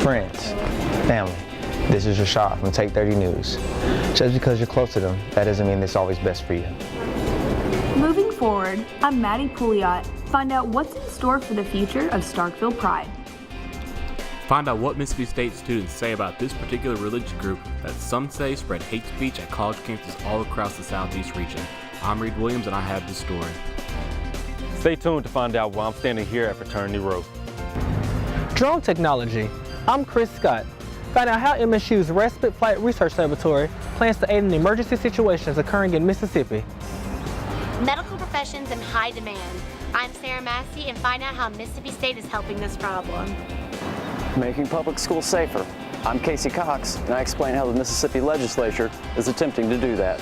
Friends, family, this is Rashad from Take 30 News. Just because you're close to them, that doesn't mean it's always best for you. Moving forward, I'm Maddie Pouliot. Find out what's in store for the future of Starkville Pride. Find out what Mississippi State students say about this particular religious group that some say spread hate speech at college campuses all across the Southeast region. I'm Reed Williams and I have this story. Stay tuned to find out why I'm standing here at Fraternity Row. Drone technology. I'm Chris Scott. Find out how MSU's Respite Flight Research Laboratory plans to aid in emergency situations occurring in Mississippi. Medical professions in high demand. I'm Sarah Massey, and find out how Mississippi State is helping this problem. Making public schools safer. I'm Casey Cox, and I explain how the Mississippi legislature is attempting to do that.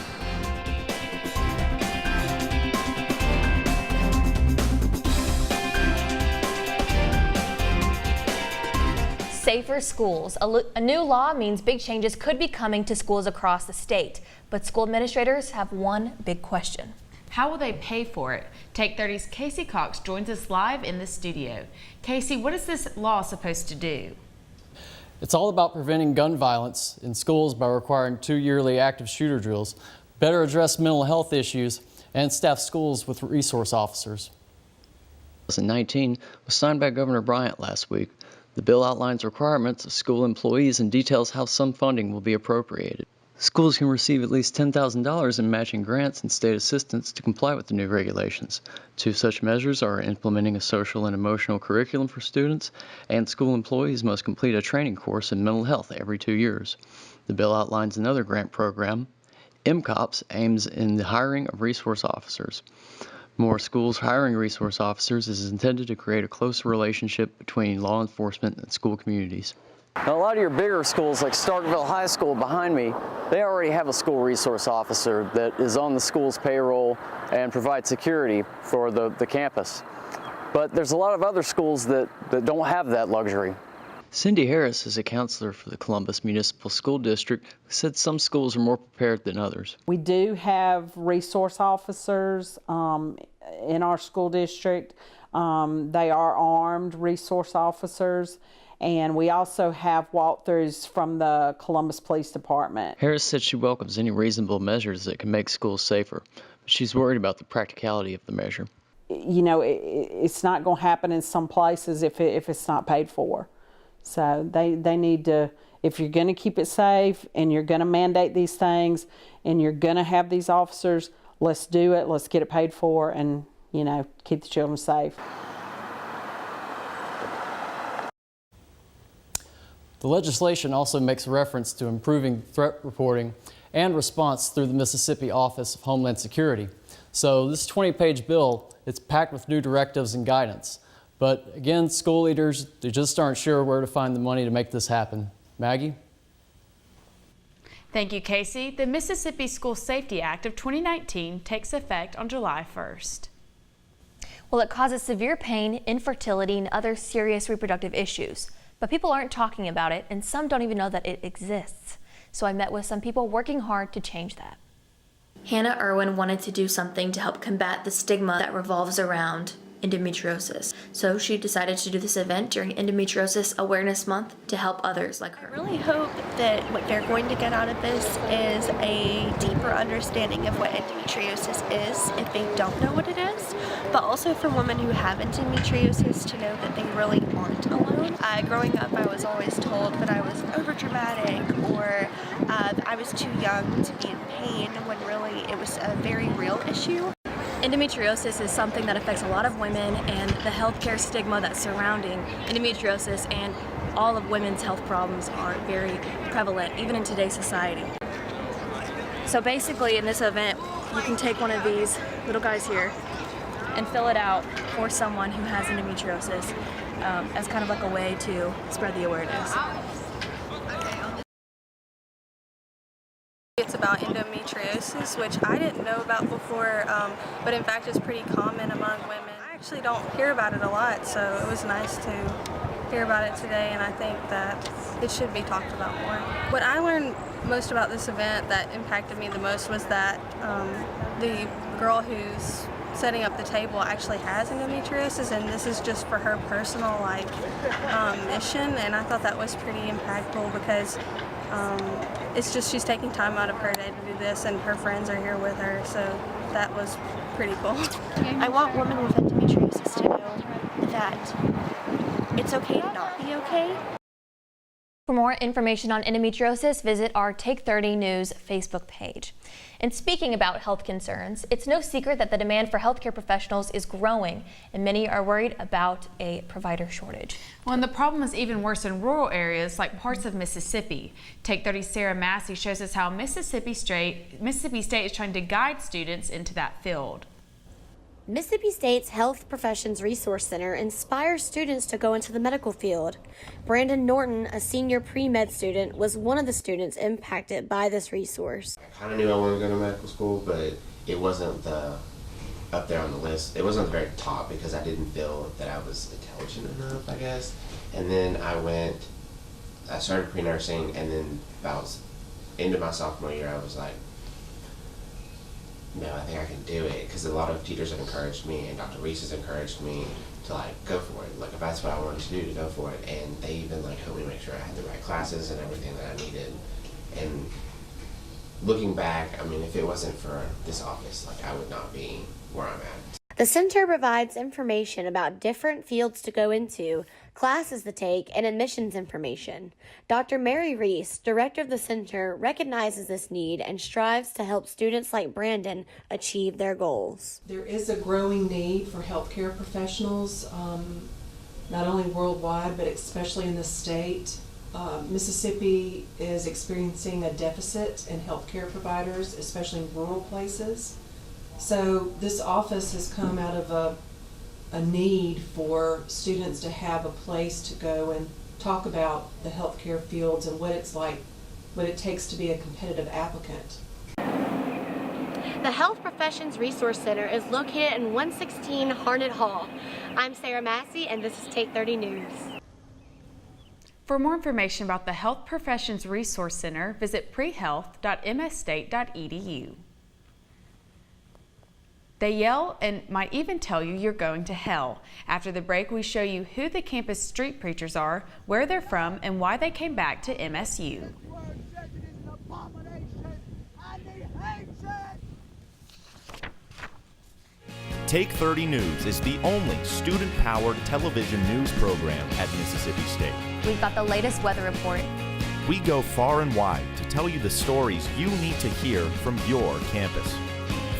Safer schools. A new law means big changes could be coming to schools across the state, but school administrators have one big question. How will they pay for it? Take 30's Casey Cox joins us live in the studio. Casey, what is this law supposed to do? It's all about preventing gun violence in schools by requiring 2 yearly active shooter drills, better address mental health issues, and staff schools with resource officers. 2019 was signed by Governor Bryant last week. The bill outlines requirements of school employees and details how some funding will be appropriated. Schools can receive at least $10,000 in matching grants and state assistance to comply with the new regulations. Two such measures are implementing a social and emotional curriculum for students, and school employees must complete a training course in mental health every 2 years. The bill outlines another grant program. MCOPS aims in the hiring of resource officers. More schools hiring resource officers is intended to create a closer relationship between law enforcement and school communities. Now, a lot of your bigger schools, like Starkville High School behind me, they already have a school resource officer that is on the school's payroll and provides security for the campus. But there's a lot of other schools that don't have that luxury. Cindy Harris is a counselor for the Columbus Municipal School District who said some schools are more prepared than others. We do have resource officers in our school district. They are armed resource officers. And we also have walkthroughs from the Columbus Police Department. Harris said she welcomes any reasonable measures that can make schools safer, but she's worried about the practicality of the measure. You know, it's not going to happen in some places if it's not paid for. So they need to, if you're going to keep it safe and you're going to mandate these things and you're going to have these officers, let's do it, let's get it paid for and, you know, keep the children safe. The legislation also makes reference to improving threat reporting and response through the Mississippi Office of Homeland Security. So this 20-page bill, it's packed with new directives and guidance. But again, school leaders, they just aren't sure where to find the money to make this happen. Maggie? Thank you, Casey. The Mississippi School Safety Act of 2019 takes effect on July 1st. Well, it causes severe pain, infertility, and other serious reproductive issues. But people aren't talking about it, and some don't even know that it exists. So I met with some people working hard to change that. Hannah Irwin wanted to do something to help combat the stigma that revolves around endometriosis. So she decided to do this event during Endometriosis Awareness Month to help others like her. I really hope that what they're going to get out of this is a deeper understanding of what endometriosis is if they don't know what it is, but also for women who have endometriosis to know that they really aren't alone. Growing up, I was always told that I was overdramatic or I was too young to be in pain when really it was a very real issue. Endometriosis is something that affects a lot of women, and the healthcare stigma that's surrounding endometriosis and all of women's health problems are very prevalent, even in today's society. So basically in this event, you can take one of these little guys here and fill it out for someone who has endometriosis as kind of like a way to spread the awareness. It's about endometriosis, which I didn't know about before, but in fact it's pretty common among women. I actually don't hear about it a lot, so it was nice to hear about it today, and I think that it should be talked about more. What I learned most about this event that impacted me the most was that the girl whose setting up the table actually has endometriosis, and this is just for her personal mission. And I thought that was pretty impactful because it's just she's taking time out of her day to do this, and her friends are here with her. So that was pretty cool. I want women with endometriosis to know that it's okay to not be okay. For more information on endometriosis, visit our Take 30 News Facebook page. And speaking about health concerns, it's no secret that the demand for healthcare professionals is growing, and many are worried about a provider shortage. Well, and the problem is even worse in rural areas like parts of Mississippi. Take 30's Sarah Massey shows us how Mississippi State is trying to guide students into that field. Mississippi State's Health Professions Resource Center inspires students to go into the medical field. Brandon Norton, a senior pre-med student, was one of the students impacted by this resource. I kind of knew I wanted to go to medical school, but it wasn't up there on the list. It wasn't the very top because I didn't feel that I was intelligent enough, I guess. And then I started pre-nursing, and then about into my sophomore year, I was like, no, I think I can do it, because a lot of teachers have encouraged me, and Dr. Reese has encouraged me to go for it. If that's what I wanted to do, to go for it. And they even helped me make sure I had the right classes and everything that I needed. And looking back, I mean, if it wasn't for this office, I would not be where I'm at. The center provides information about different fields to go into, classes to take, and admissions information. Dr. Mary Reese, director of the center, recognizes this need and strives to help students like Brandon achieve their goals. There is a growing need for healthcare professionals, not only worldwide, but especially in the state. Mississippi is experiencing a deficit in healthcare providers, especially in rural places. So this office has come out of a need for students to have a place to go and talk about the healthcare fields and what it's like, what it takes to be a competitive applicant. The Health Professions Resource Center is located in 116 Harnett Hall. I'm Sarah Massey, and this is Take 30 News. For more information about the Health Professions Resource Center, visit prehealth.msstate.edu. They yell and might even tell you you're going to hell. After the break, we show you who the campus street preachers are, where they're from, and why they came back to MSU. Take 30 News is the only student-powered television news program at Mississippi State. We've got the latest weather report. We go far and wide to tell you the stories you need to hear from your campus.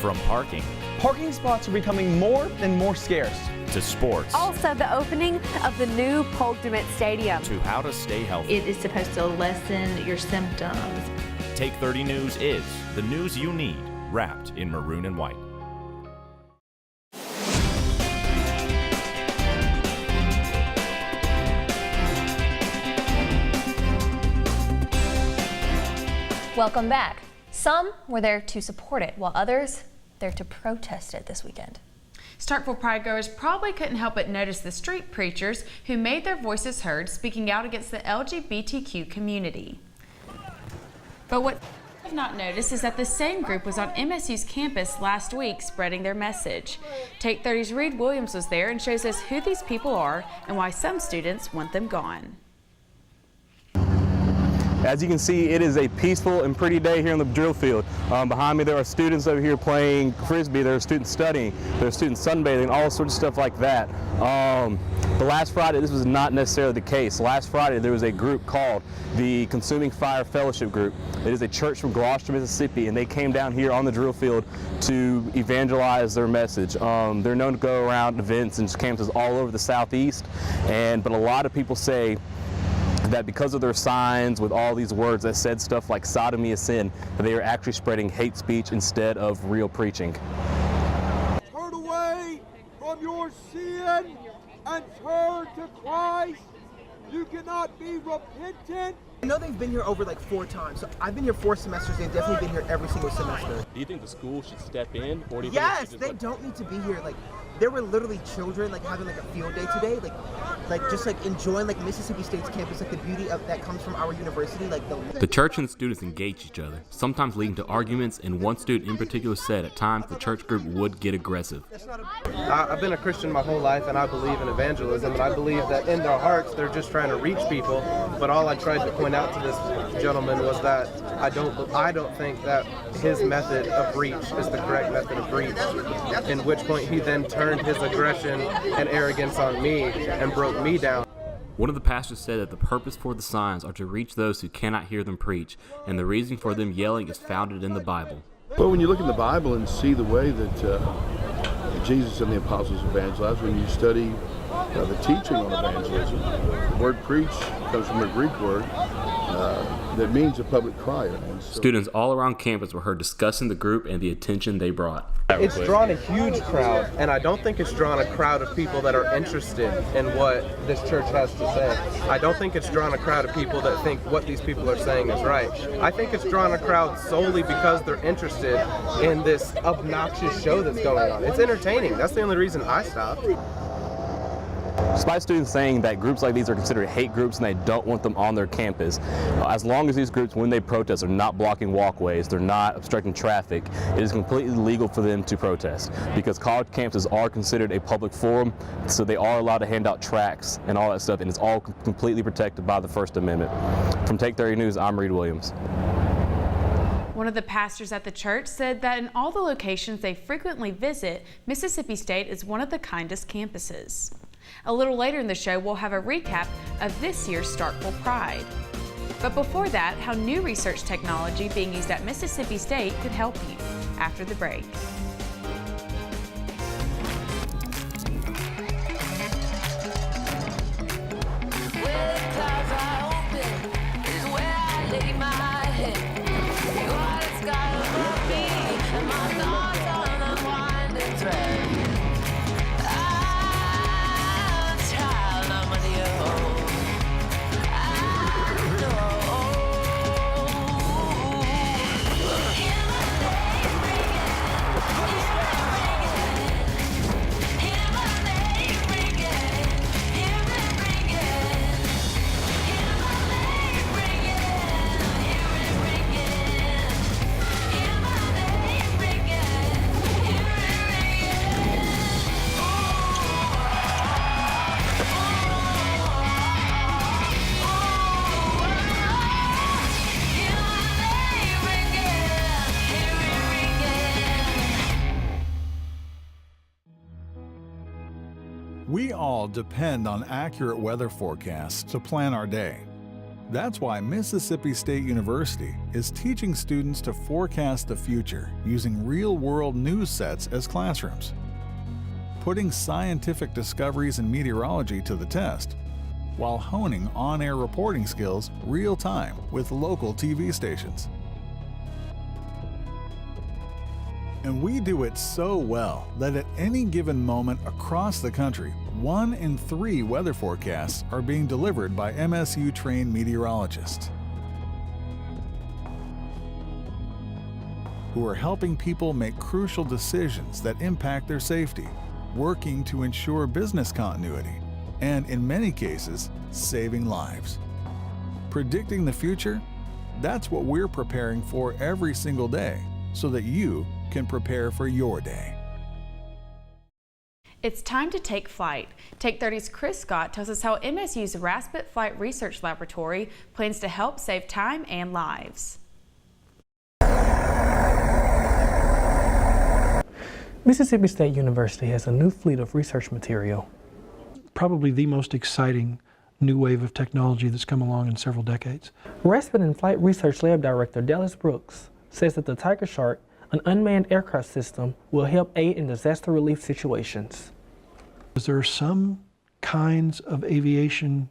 From parking spots are becoming more and more scarce. To sports. Also, the opening of the new Polk DeMint Stadium. To how to stay healthy. It is supposed to lessen your symptoms. Take 30 News is the news you need, wrapped in maroon and white. Welcome back. Some were there to support it, while others there to protest it this weekend. Starkville Pride goers probably couldn't help but notice the street preachers who made their voices heard speaking out against the LGBTQ community. But what I've not noticed is that the same group was on MSU's campus last week spreading their message. Take 30's Reed Williams was there and shows us who these people are and why some students want them gone. As you can see, it is a peaceful and pretty day here in the drill field. Behind me there are students over here playing Frisbee, there are students studying, there are students sunbathing, all sorts of stuff like that. The last Friday, this was not necessarily the case. Last Friday there was a group called the Consuming Fire Fellowship Group. It is a church from Gloucester, Mississippi, and they came down here on the drill field to evangelize their message. They're known to go around events and campuses all over the Southeast, but a lot of people say that because of their signs with all these words that said stuff like sodomy is sin, that they are actually spreading hate speech instead of real preaching. Turn away from your sin and turn to Christ. You cannot be repentant. I know they've been here over like 4 times. So I've been here 4 semesters. They've definitely been here every single semester. Do you think the school should step in? Or do you Yes, think they don't need to be here. Like, there were literally children like having like a field day today, like just like enjoying like Mississippi State's campus, like the beauty of that comes from our university, like The church and the students engage each other, sometimes leading to arguments, and one student in particular said at times the church group would get aggressive. I've been a Christian my whole life, and I believe in evangelism, and I believe that in their hearts they're just trying to reach people. But all I tried to point out to this gentleman was that I don't think that his method of reach is the correct method of reach. In which point he then turned his aggression and arrogance on me and broke me down. One of the pastors said that the purpose for the signs are to reach those who cannot hear them preach, and the reason for them yelling is founded in the Bible. Well, when you look in the Bible and see the way that Jesus and the apostles evangelized, when you study the teaching on evangelism, the word preach comes from a Greek word that means a public crier. Students all around campus were heard discussing the group and the attention they brought. It's drawn a huge crowd, and I don't think it's drawn a crowd of people that are interested in what this church has to say. I don't think it's drawn a crowd of people that think what these people are saying is right. I think it's drawn a crowd solely because they're interested in this obnoxious show that's going on. It's entertaining. That's the only reason I stopped. Despite students saying that groups like these are considered hate groups and they don't want them on their campus, as long as these groups, when they protest, are not blocking walkways, they're not obstructing traffic, it is completely legal for them to protest, because college campuses are considered a public forum, so they are allowed to hand out tracts and all that stuff, and it's all completely protected by the First Amendment. From Take 30 News, I'm Reed Williams. One of the pastors at the church said that in all the locations they frequently visit, Mississippi State is one of the kindest campuses. A little later in the show, we'll have a recap of this year's Starkville Pride. But before that, how new research technology being used at Mississippi State could help you after the break. We all depend on accurate weather forecasts to plan our day. That's why Mississippi State University is teaching students to forecast the future using real-world news sets as classrooms, putting scientific discoveries in meteorology to the test, while honing on-air reporting skills real-time with local TV stations. And we do it so well that at any given moment across the country, 1 in 3 weather forecasts are being delivered by MSU-trained meteorologists who are helping people make crucial decisions that impact their safety, working to ensure business continuity, and in many cases, saving lives. Predicting the future? That's what we're preparing for every single day so that you can prepare for your day. It's time to take flight. Take 30's Chris Scott tells us how MSU's Raspet Flight Research Laboratory plans to help save time and lives. Mississippi State University has a new fleet of research material. Probably the most exciting new wave of technology that's come along in several decades. Raspet and Flight Research Lab Director Dallas Brooks says that the Tiger Shark, an unmanned aircraft system, will help aid in disaster relief situations. There are some kinds of aviation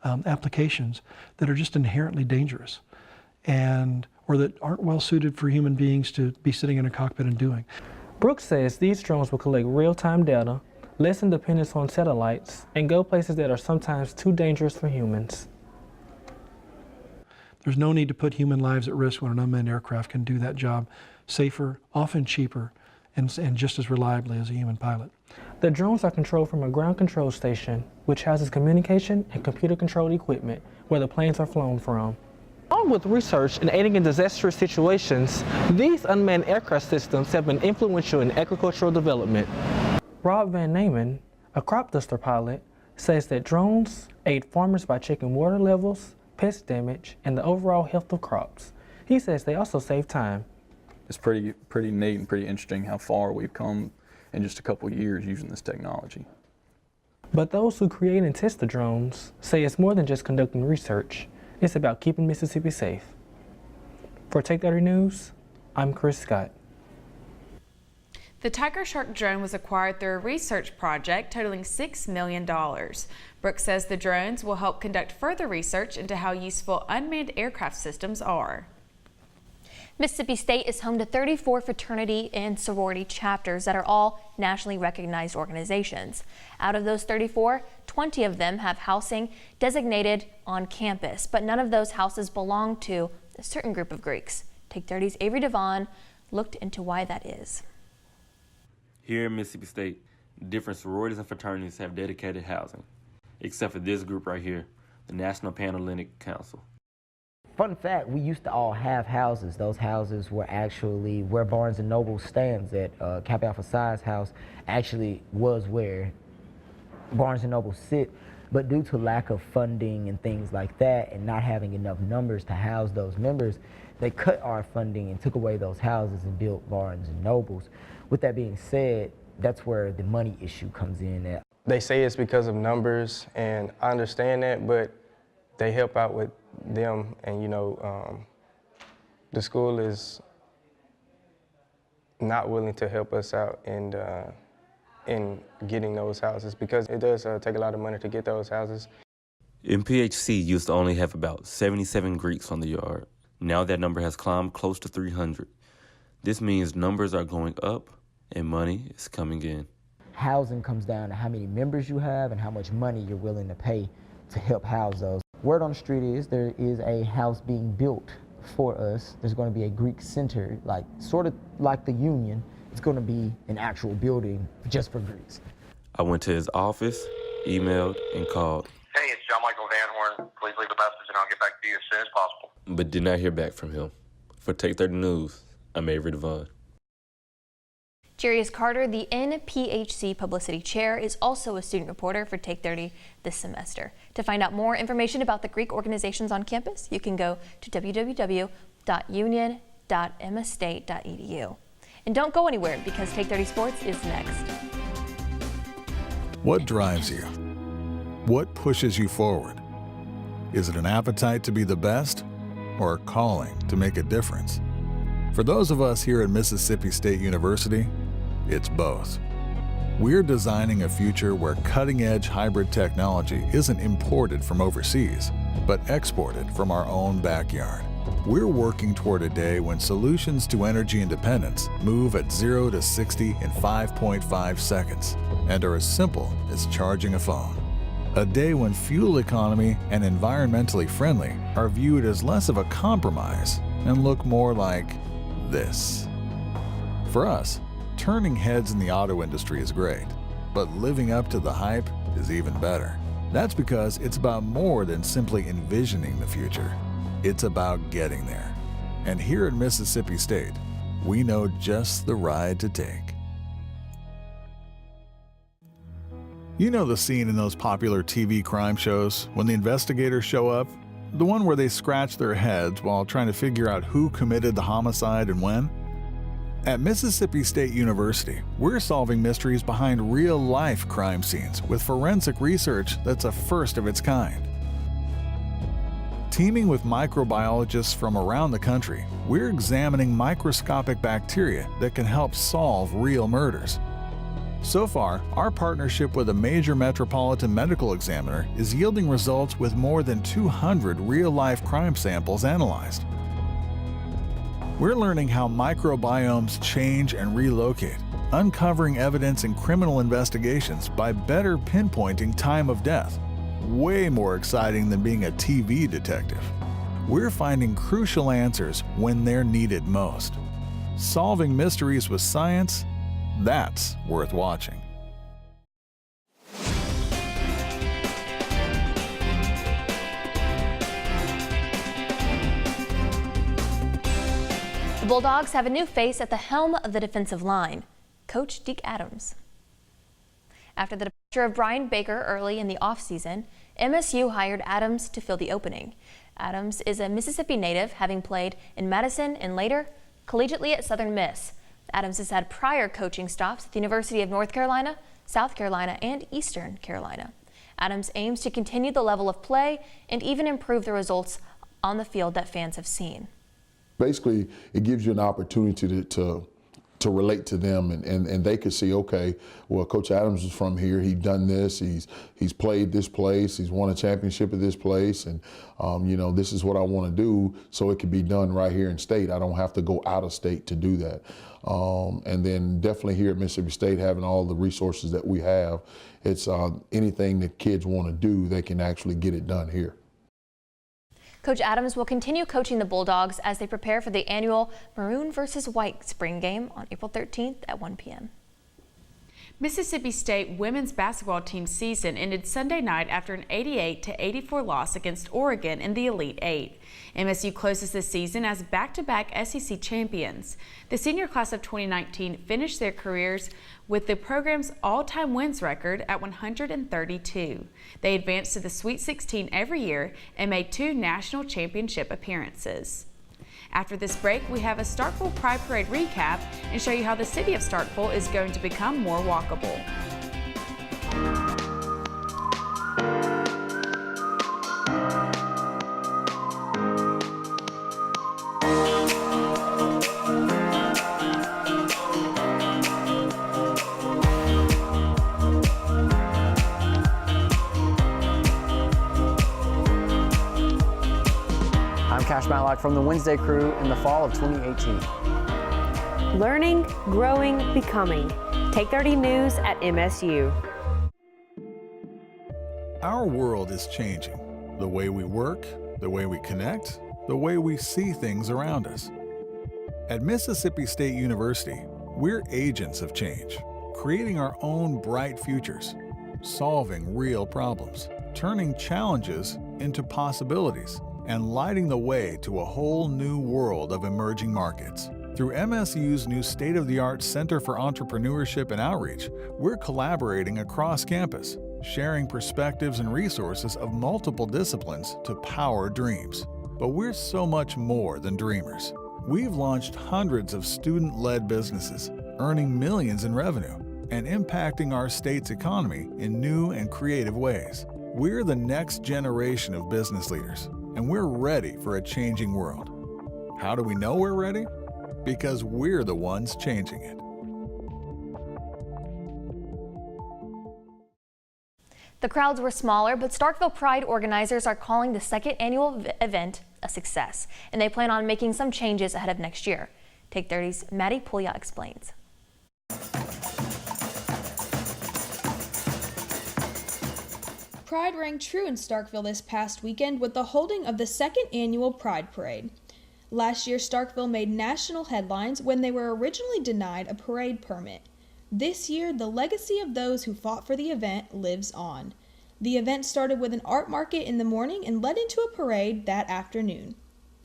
applications that are just inherently dangerous or that aren't well suited for human beings to be sitting in a cockpit and doing. Brooks says these drones will collect real-time data, lessen dependence on satellites, and go places that are sometimes too dangerous for humans. There's no need to put human lives at risk when an unmanned aircraft can do that job safer, often cheaper, and just as reliably as a human pilot. The drones are controlled from a ground control station, which houses communication and computer-controlled equipment where the planes are flown from. Along with research and aiding in disastrous situations, these unmanned aircraft systems have been influential in agricultural development. Rob Van Namen, a crop duster pilot, says that drones aid farmers by checking water levels, pest damage, and the overall health of crops. He says they also save time. It's pretty neat and pretty interesting how far we've come in just a couple of years using this technology. But those who create and test the drones say it's more than just conducting research. It's about keeping Mississippi safe. For Take 30 News, I'm Chris Scott. The Tiger Shark drone was acquired through a research project totaling $6 million. Brooks says the drones will help conduct further research into how useful unmanned aircraft systems are. Mississippi State is home to 34 fraternity and sorority chapters that are all nationally recognized organizations. Out of those 34, 20 of them have housing designated on campus, but none of those houses belong to a certain group of Greeks. Take 30's Avery Devon looked into why that is. Here in Mississippi State, different sororities and fraternities have dedicated housing, except for this group right here, the National Panhellenic Council. Fun fact, we used to all have houses. Those houses were actually where Barnes & Noble stands at. Kappa Alpha Psi's house actually was where Barnes & Noble sit. But due to lack of funding and things like that and not having enough numbers to house those members, they cut our funding and took away those houses and built Barnes & Nobles. With that being said, that's where the money issue comes in at. They say it's because of numbers, and I understand that, but they help out with them, and the school is not willing to help us out in getting those houses because it does take a lot of money to get those houses. MPHC used to only have about 77 Greeks on the yard. Now that number has climbed close to 300. This means numbers are going up and money is coming in. Housing comes down to how many members you have and how much money you're willing to pay to help house those. Word on the street is there is a house being built for us. There's going to be a Greek center, sort of like the Union. It's going to be an actual building just for Greeks. I went to his office, emailed, and called. Hey, it's John Michael Van Horn. Please leave a message and I'll get back to you as soon as possible. But did not hear back from him. For Take 30 News, I'm Avery Devon. Jarius Carter, the NPHC Publicity Chair, is also a student reporter for Take 30 this semester. To find out more information about the Greek organizations on campus, you can go to www.union.mstate.edu. And don't go anywhere because Take 30 Sports is next. What drives you? What pushes you forward? Is it an appetite to be the best or a calling to make a difference? For those of us here at Mississippi State University, it's both. We're designing a future where cutting-edge hybrid technology isn't imported from overseas, but exported from our own backyard. We're working toward a day when solutions to energy independence move at 0 to 60 in 5.5 seconds and are as simple as charging a phone. A day when fuel economy and environmentally friendly are viewed as less of a compromise and look more like this. For us, turning heads in the auto industry is great, but living up to the hype is even better. That's because it's about more than simply envisioning the future. It's about getting there. And here at Mississippi State, we know just the ride to take. You know the scene in those popular TV crime shows when the investigators show up? The one where they scratch their heads while trying to figure out who committed the homicide and when? At Mississippi State University, we're solving mysteries behind real-life crime scenes with forensic research that's a first of its kind. Teaming with microbiologists from around the country, we're examining microscopic bacteria that can help solve real murders. So far, our partnership with a major metropolitan medical examiner is yielding results with more than 200 real-life crime samples analyzed. We're learning how microbiomes change and relocate, uncovering evidence in criminal investigations by better pinpointing time of death. Way more exciting than being a TV detective. We're finding crucial answers when they're needed most. Solving mysteries with science, that's worth watching. Bulldogs have a new face at the helm of the defensive line, Coach Deke Adams. After the departure of Brian Baker early in the offseason, MSU hired Adams to fill the opening. Adams is a Mississippi native, having played in Madison and later collegiately at Southern Miss. Adams has had prior coaching stops at the University of North Carolina, South Carolina, and Eastern Carolina. Adams aims to continue the level of play and even improve the results on the field that fans have seen. Basically, it gives you an opportunity to relate to them, and they could see, okay, well, Coach Adams is from here. He's done this. He's played this place. He's won a championship at this place, and you know, this is what I want to do, so it can be done right here in state. I don't have to go out of state to do that. And then definitely here at Mississippi State, having all the resources that we have, it's anything that kids want to do, they can actually get it done here. Coach Adams will continue coaching the Bulldogs as they prepare for the annual Maroon versus White spring game on April 13th at 1 p.m. Mississippi State women's basketball team season ended Sunday night after an 88-84 loss against Oregon in the Elite Eight. MSU closes the season as back-to-back SEC champions. The senior class of 2019 finished their careers with the program's all-time wins record at 132. They advanced to the Sweet 16 every year and made 2 national championship appearances. After this break, we have a Starkville Pride Parade recap and show you how the city of Starkville is going to become more walkable. Cash Matlock from the Wednesday crew in the fall of 2018. Learning, growing, becoming. Take 30 News at MSU. Our world is changing. The way we work, the way we connect, the way we see things around us. At Mississippi State University, we're agents of change, creating our own bright futures, solving real problems, turning challenges into possibilities, and lighting the way to a whole new world of emerging markets. Through MSU's new state-of-the-art Center for Entrepreneurship and Outreach, we're collaborating across campus, sharing perspectives and resources of multiple disciplines to power dreams. But we're so much more than dreamers. We've launched hundreds of student-led businesses, earning millions in revenue, and impacting our state's economy in new and creative ways. We're the next generation of business leaders, and we're ready for a changing world. How do we know we're ready? Because we're the ones changing it. The crowds were smaller, but Starkville Pride organizers are calling the second annual event a success, and they plan on making some changes ahead of next year. Take 30's Maddie Puglia explains. Pride rang true in Starkville this past weekend with the holding of the second annual Pride Parade. Last year, Starkville made national headlines when they were originally denied a parade permit. This year, the legacy of those who fought for the event lives on. The event started with an art market in the morning and led into a parade that afternoon.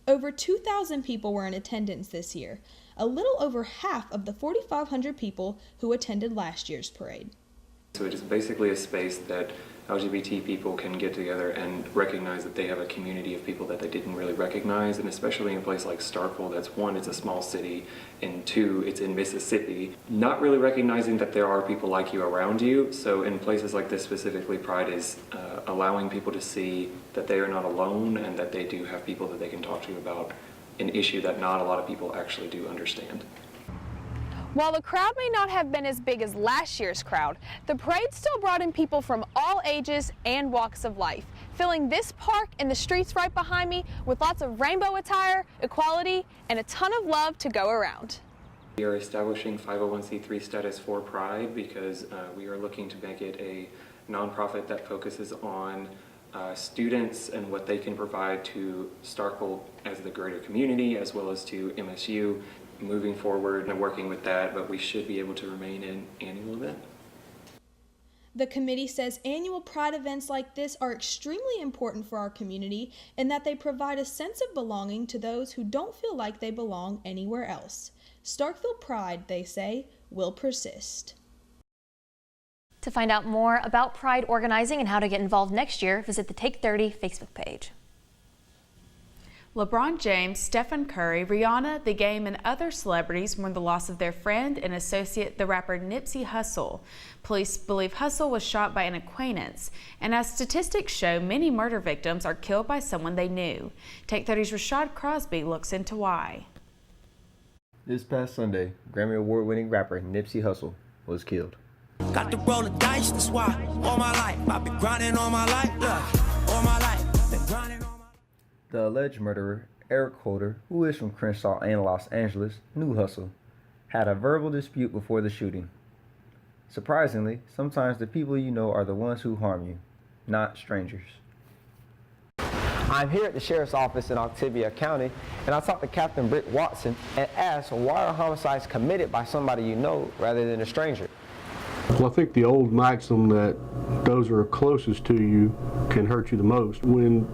Over 2,000 people were in attendance this year, a little over half of the 4,500 people who attended last year's parade. So it is basically a space that LGBT people can get together and recognize that they have a community of people that they didn't really recognize, and especially in a place like Starkville, that's one, it's a small city, and two, it's in Mississippi, not really recognizing that there are people like you around you. So in places like this specifically, Pride is allowing people to see that they are not alone and that they do have people that they can talk to about an issue that not a lot of people actually do understand. While the crowd may not have been as big as last year's crowd, the parade still brought in people from all ages and walks of life, filling this park and the streets right behind me with lots of rainbow attire, equality, and a ton of love to go around. We are establishing 501c3 status for Pride because we are looking to make it a nonprofit that focuses on students and what they can provide to Starkville as the greater community, as well as to MSU. Moving forward and working with that, but we should be able to remain an annual event. The committee says annual Pride events like this are extremely important for our community and that they provide a sense of belonging to those who don't feel like they belong anywhere else. Starkville Pride, they say, will persist. To find out more about Pride organizing and how to get involved next year, visit the Take 30 Facebook page. LeBron James, Stephen Curry, Rihanna, The Game, and other celebrities mourn the loss of their friend and associate, the rapper Nipsey Hussle. Police believe Hussle was shot by an acquaintance, and as statistics show, many murder victims are killed by someone they knew. Take 30's Rashad Crosby looks into why. This past Sunday, Grammy Award-winning rapper Nipsey Hussle was killed. Got to roll the dice, that's why all my life I've been grinding all my life, all my life, been grinding all my life. The alleged murderer, Eric Holder, who is from Crenshaw and Los Angeles, knew Hussle, had a verbal dispute before the shooting. Surprisingly, sometimes the people you know are the ones who harm you, not strangers. I'm here at the Sheriff's Office in Octavia County, and I talked to Captain Britt Watson and asked why are homicides committed by somebody you know rather than a stranger? Well, I think the old maxim that those who are closest to you can hurt you the most. When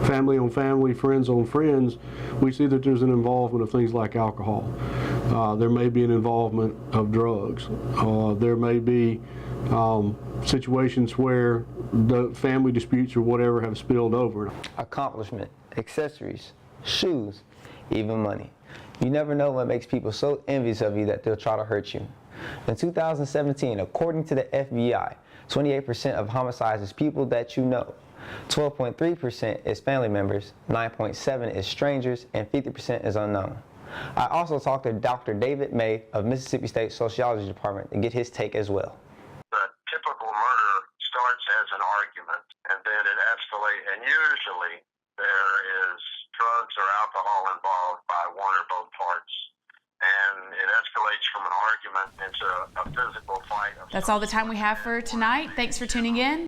family on family, friends on friends, we see that there's an involvement of things like alcohol. There may be an involvement of drugs. There may be situations where the family disputes or whatever have spilled over. Accomplishment, accessories, shoes, even money. You never know what makes people so envious of you that they'll try to hurt you. In 2017, according to the FBI, 28% of homicides is people that you know. 12.3% is family members, 9.7% is strangers, and 50% is unknown. I also talked to Dr. David May of Mississippi State Sociology Department to get his take as well. The typical murder starts as an argument, and then it escalates, and usually there is drugs or alcohol involved by one or both parts. And it escalates from an argument into a physical fight. That's all the time we have for tonight. Thanks for tuning in.